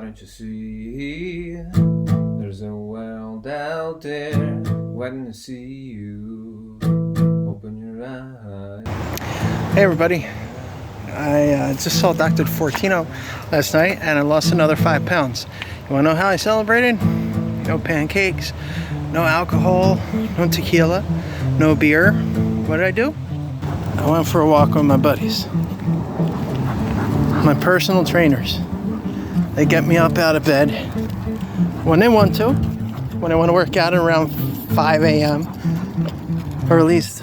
don't you see? There's a world out there waiting to see you. Open your eyes. Hey everybody, I just saw Dr. Fortino last night and I lost another 5 pounds. You wanna know how I celebrated? No pancakes, no alcohol, no tequila, no beer. What did I do? I went for a walk with my buddies. My personal trainers. They get me up out of bed when they want to. When I want to work out at around 5 a.m. or at least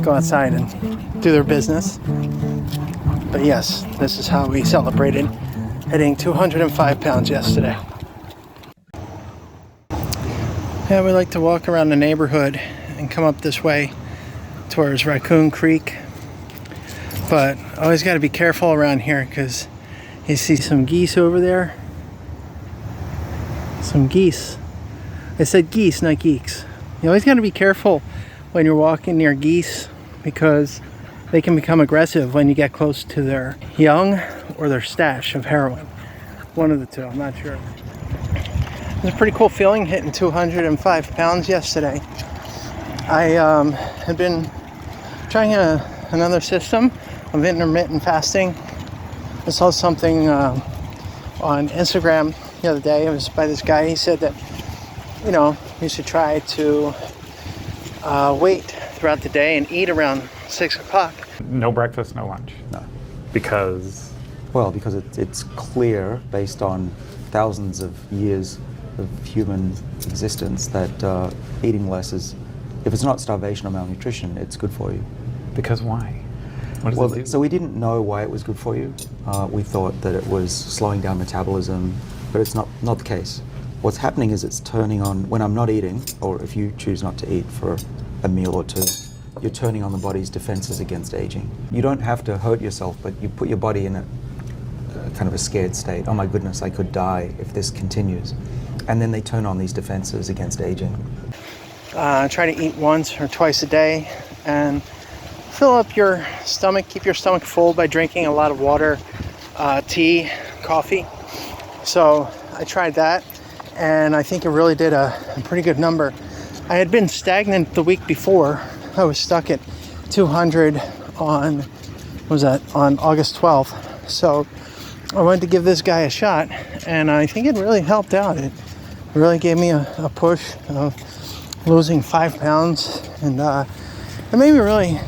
go outside and do their business. But yes, this is how we celebrated hitting 205 pounds yesterday. Yeah, we like to walk around the neighborhood and come up this way towards Raccoon Creek. But always got to be careful around here because you see some geese over there. Some geese. I said geese, not geeks. You always got to be careful when you're walking near geese because they can become aggressive when you get close to their young or their stash of heroin. One of the two, I'm not sure. It was a pretty cool feeling hitting 205 pounds yesterday. I had been trying another system of intermittent fasting. I saw something on Instagram the other day. It was by this guy. He said that, you know, you should try to wait throughout the day and eat around 6 o'clock. No breakfast, no lunch. No. Because? Well, because it's clear, based on thousands of years of human existence, that eating less is, if it's not starvation or malnutrition, it's good for you. Because why? What does it do? So we didn't know why it was good for you. We thought that it was slowing down metabolism, but it's not the case. What's happening is it's turning on, when I'm not eating, or if you choose not to eat for a meal or two, you're turning on the body's defenses against aging. You don't have to hurt yourself, but you put your body in a kind of a scared state. Oh my goodness, I could die if this continues. And then they turn on these defenses against aging. Try to eat once or twice a day and fill up your stomach, keep your stomach full by drinking a lot of water, tea, coffee. So I tried that and I think it really did a pretty good number. I had been stagnant the week before. I was stuck at 200 on August 12th. So I wanted to give this guy a shot and I think it really helped out. It really gave me a push of losing 5 pounds and it made me really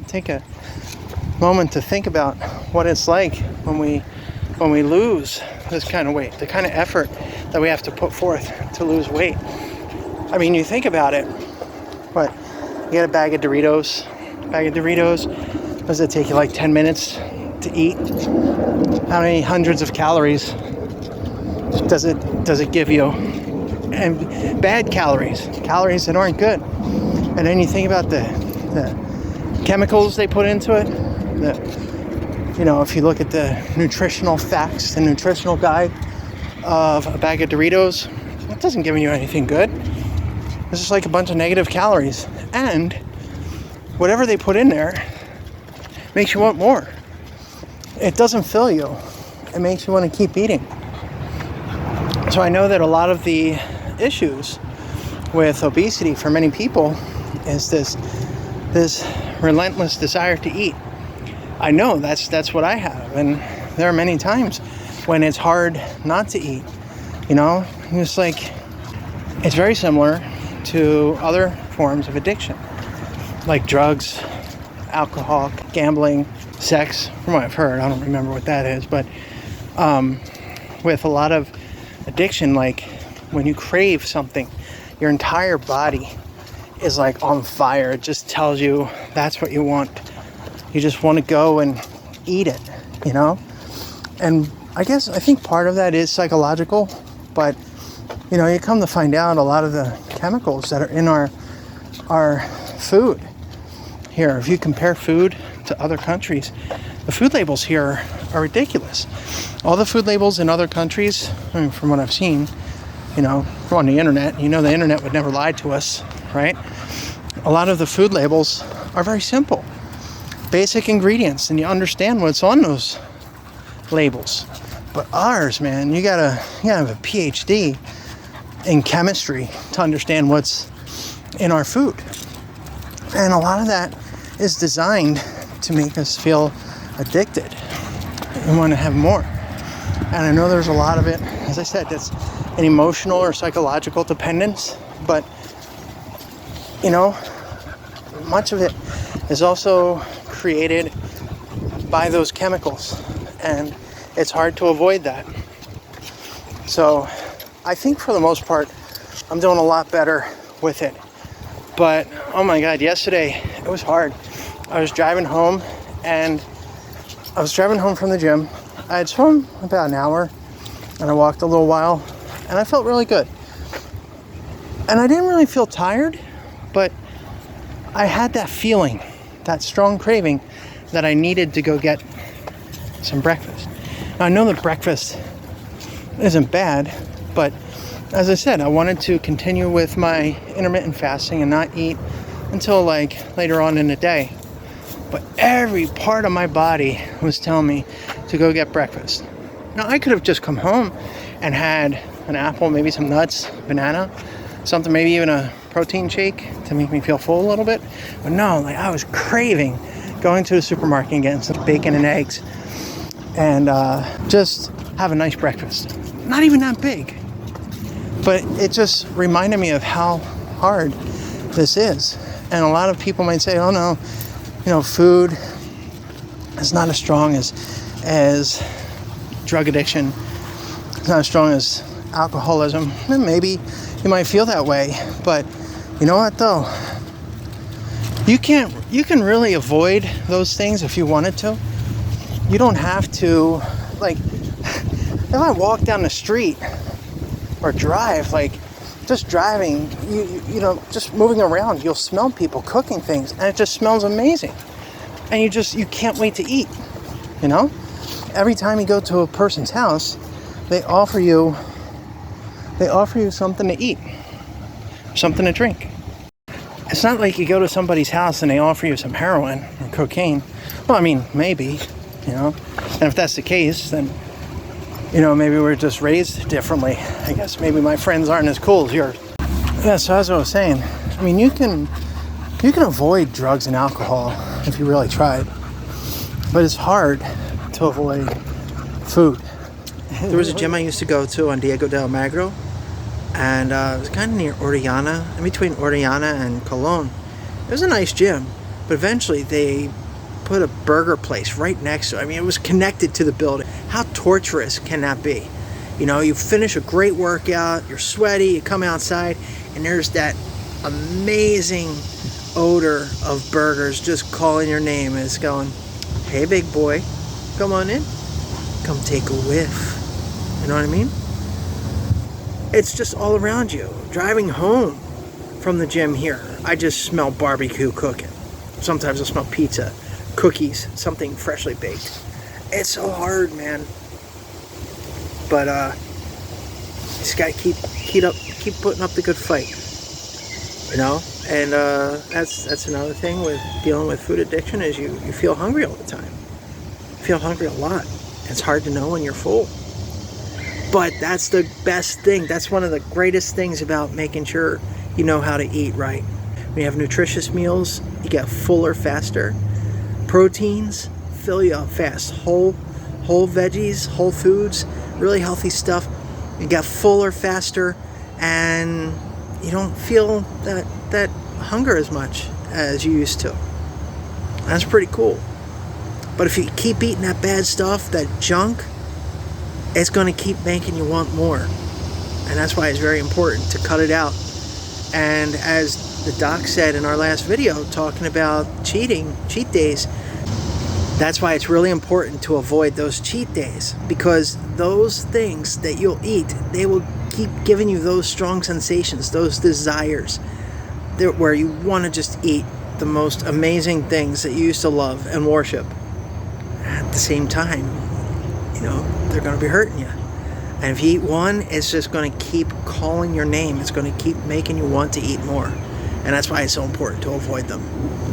take a moment to think about what it's like when we lose this kind of weight, the kind of effort that we have to put forth to lose weight. I mean, you think about it, what, you get a bag of Doritos, does it take you like 10 minutes to eat? How many hundreds of calories does it give you? And bad calories that aren't good. And then you think about the chemicals they put into it. You know, if you look at the nutritional facts, the nutritional guide of a bag of Doritos, it doesn't give you anything good. It's just like a bunch of negative calories. And whatever they put in there makes you want more. It doesn't fill you. It makes you want to keep eating. So I know that a lot of the issues with obesity for many people is this relentless desire to eat. I know that's what I have, and there are many times when it's hard not to eat. You know, it's like it's very similar to other forms of addiction, like drugs, alcohol, gambling, sex. From what I've heard, I don't remember what that is, but with a lot of addiction, like when you crave something, your entire body is like on fire. It just tells you that's what you want. You just want to go and eat it, you know? And I think part of that is psychological, but you know, you come to find out a lot of the chemicals that are in our food here, if you compare food to other countries, the food labels here are ridiculous. All the food labels in other countries, I mean, from what I've seen, you know, on the internet, you know, the internet would never lie to us, right? A lot of the food labels are very simple, basic ingredients, and you understand what's on those labels. But ours, man, you gotta have a PhD in chemistry to understand what's in our food. And a lot of that is designed to make us feel addicted and want to have more. And I know there's a lot of it, as I said, that's an emotional or psychological dependence, but you know, much of it is also created by those chemicals, and it's hard to avoid that. So I think for the most part, I'm doing a lot better with it. But oh my God, yesterday it was hard. I was driving home from the gym. I had swum about an hour and I walked a little while and I felt really good. And I didn't really feel tired, but I had that feeling, that strong craving that I needed to go get some breakfast. Now, I know that breakfast isn't bad, but as I said, I wanted to continue with my intermittent fasting and not eat until like later on in the day. But every part of my body was telling me to go get breakfast. Now, I could have just come home and had an apple, maybe some nuts, banana, something, maybe even a protein shake to make me feel full a little bit. But no, like I was craving going to the supermarket and getting some bacon and eggs and just have a nice breakfast. Not even that big. But it just reminded me of how hard this is. And a lot of people might say, oh no, you know, food is not as strong as drug addiction. It's not as strong as alcoholism. And maybe you might feel that way. But you know what though? You can really avoid those things if you wanted to. You don't have to, like, if I walk down the street or drive, like just driving, you know, just moving around, you'll smell people cooking things and it just smells amazing. And you can't wait to eat, you know? Every time you go to a person's house, they offer you something to eat, something to drink. It's not like you go to somebody's house and they offer you some heroin or cocaine. Well, I mean, maybe, you know, and if that's the case, then you know, maybe we're just raised differently. I guess maybe my friends aren't as cool as yours. Yeah, so as I was saying, I mean, you can avoid drugs and alcohol if you really tried. But it's hard to avoid food. There was a gym I used to go to on Diego de Almagro, and it was kind of near Orellana, in between Orellana and Colon. It was a nice gym, but eventually they put a burger place right next to it. I mean, it was connected to the building. How torturous can that be? You know, you finish a great workout, you're sweaty, you come outside, and there's that amazing odor of burgers just calling your name. And it's going, hey, big boy, come on in. Come take a whiff. You know what I mean? It's just all around you. Driving home from the gym here, I just smell barbecue cooking. Sometimes I smell pizza, cookies, something freshly baked. It's so hard, man. But just gotta keep putting up the good fight, you know. And that's another thing with dealing with food addiction is you feel hungry all the time. You feel hungry a lot. It's hard to know when you're full. But that's the best thing. That's one of the greatest things about making sure you know how to eat right. When you have nutritious meals, you get fuller faster. Proteins fill you up fast. Whole veggies, whole foods, really healthy stuff. You get fuller faster, and you don't feel that hunger as much as you used to. That's pretty cool. But if you keep eating that bad stuff, that junk, it's going to keep making you want more. And that's why it's very important to cut it out. And as the doc said in our last video, talking about cheat days, that's why it's really important to avoid those cheat days, because those things that you'll eat, they will keep giving you those strong sensations, those desires, where you want to just eat the most amazing things that you used to love and worship. At the same time, you know, they're going to be hurting you. And if you eat one, it's just going to keep calling your name. It's going to keep making you want to eat more. And that's why it's so important to avoid them.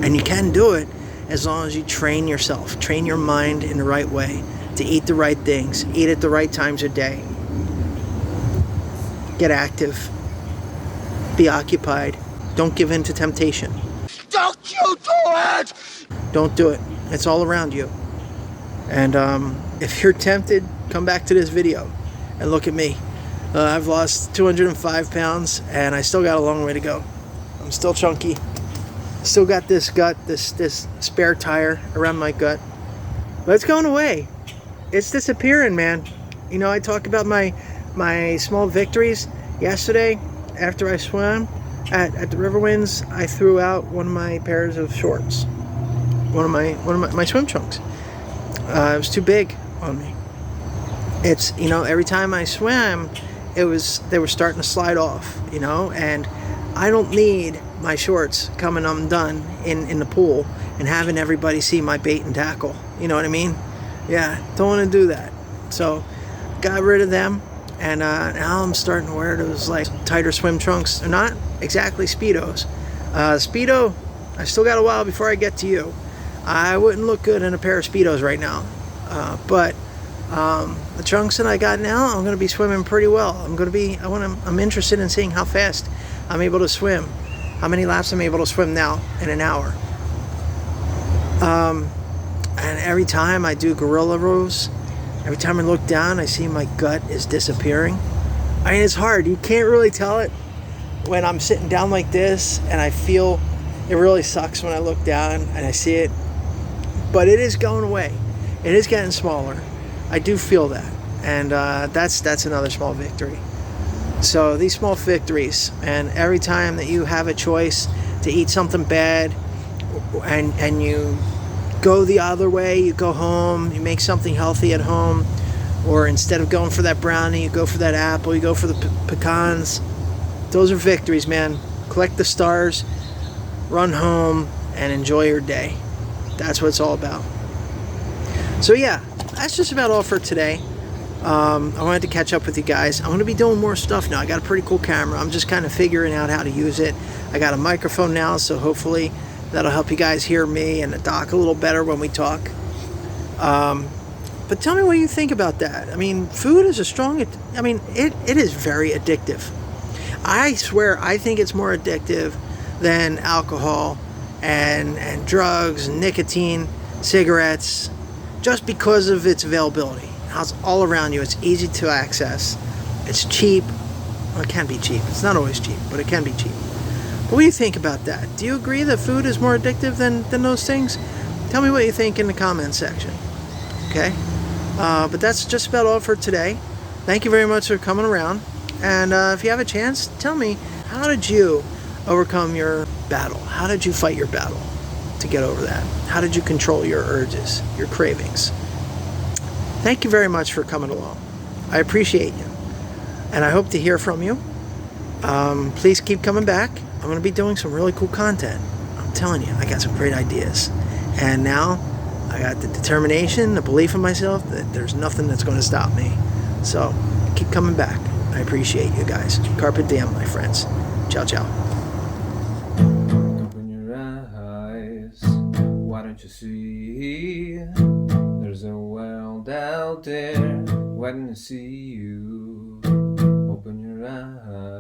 And you can do it as long as you train yourself, train your mind in the right way to eat the right things, eat at the right times of day, get active, be occupied, don't give in to temptation. Don't you do it! Don't do it. It's all around you. And if you're tempted, come back to this video and look at me. I've lost 205 pounds and I still got a long way to go. I'm still chunky. Still got this gut, this spare tire around my gut. But it's going away. It's disappearing, man. You know, I talk about my small victories. Yesterday, after I swam at the Riverwinds, I threw out one of my pairs of shorts. One of my swim trunks. It was too big on me. It's, you know, every time I swam, they were starting to slide off, you know, and I don't need my shorts coming undone in the pool and having everybody see my bait and tackle. You know what I mean? Yeah, don't want to do that. So got rid of them, and now I'm starting to wear those like tighter swim trunks. They're not exactly Speedos. Speedo, I still got a while before I get to you. I wouldn't look good in a pair of Speedos right now, but the trunks that I got now, I'm going to be swimming pretty well. I'm interested in seeing how fast I'm able to swim, how many laps I'm able to swim now in an hour. And every time I do gorilla rows, every time I look down, I see my gut is disappearing. I mean, it's hard. You can't really tell it when I'm sitting down like this, and I feel it really sucks when I look down and I see it. But it is going away. It is getting smaller. I do feel that, and that's another small victory. So these small victories, and every time that you have a choice to eat something bad, and you go the other way, you go home, you make something healthy at home, or instead of going for that brownie, you go for that apple, you go for the pecans. Those are victories, man. Collect the stars, run home, and enjoy your day. That's what it's all about. So yeah, that's just about all for today. I wanted to catch up with you guys. I'm going to be doing more stuff now. I got a pretty cool camera. I'm just kind of figuring out how to use it. I got a microphone now, so hopefully that'll help you guys hear me and the doc a little better when we talk. But tell me what you think about that. I mean, food is it is very addictive. I swear, I think it's more addictive than alcohol and drugs, and nicotine, cigarettes, just because of its availability. How it's all around you. It's easy to access. It's cheap. Well, it can be cheap. It's not always cheap, but it can be cheap. But what do you think about that? Do you agree that food is more addictive than those things? Tell me what you think in the comments section. Okay? But that's just about all for today. Thank you very much for coming around. And if you have a chance, tell me, how did you overcome your battle? How did you fight your battle to get over that? How did you control your urges, your cravings? Thank you very much for coming along. I appreciate you. And I hope to hear from you. Please keep coming back. I'm going to be doing some really cool content. I'm telling you, I got some great ideas. And now I got the determination, the belief in myself that there's nothing that's going to stop me. So keep coming back. I appreciate you guys. Carpe diem, my friends. Ciao, ciao. Open your eyes, why don't you see? There's a world out there waiting to see you. Open your eyes.